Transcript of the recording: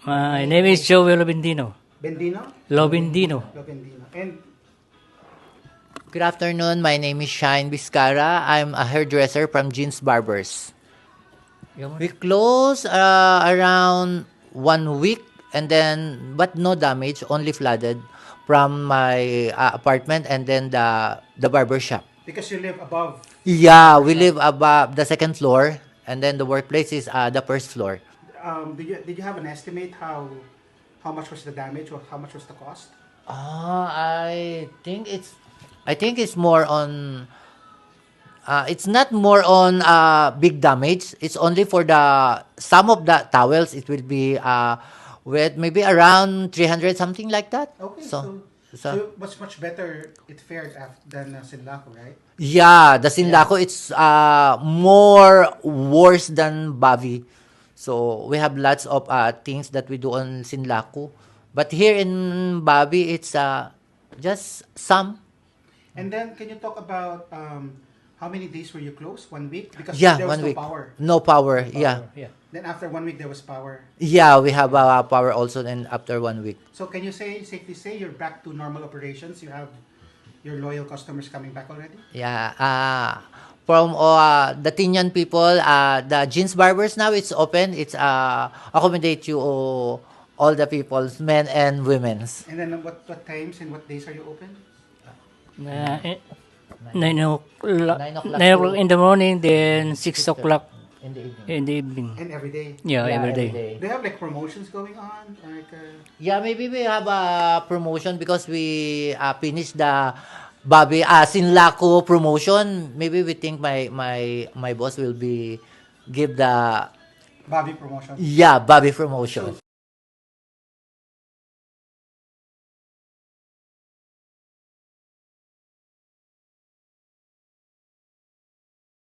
My name is Joel Lobendino. Bendino? Lobendino. Lobendino. And Good afternoon. My name is Shine Vizcara. I'm a hairdresser from Jeans Barbers. We close around 1 week and then, but no damage, only flooded from my apartment and then the barber shop. because you live above, Yeah, we live above the second floor and then the workplace is the first floor. did you have an estimate how much was the damage or how much was the cost? I think it's more on it's not more on big damage. It's only for the some of the towels. It will be with maybe around 300 something like that. Okay, So so much better it fared than Sinlaco, right? yeah, the Sinlaco it's more worse than Bavi. So we have lots of things that we do on Sinlaco, but here in Bavi it's just some. And then can you talk about how many days were you closed? 1 week? Because Yeah, there was 1 no week. power. No power. Yeah. Yeah. Then after 1 week there was power. Yeah, we have power also then after 1 week. So can you safely say you're back to normal operations? You have your loyal customers coming back already? Yeah. From the Tinian people, the Jeans Barbers now it's open. It's accommodate you all the people's men and women's. And then what times and what days are you open? 9 o'clock, 9 o'clock 9 o'clock in the morning, then 6 o'clock In the evening. in the evening. And every day? Yeah, Yeah, every day. Do you have like promotions going on? Like Yeah, maybe we have a promotion because we finished the Bobby Sinlaco promotion. Maybe we think my boss will be give the Bobby promotion? Bobby promotion.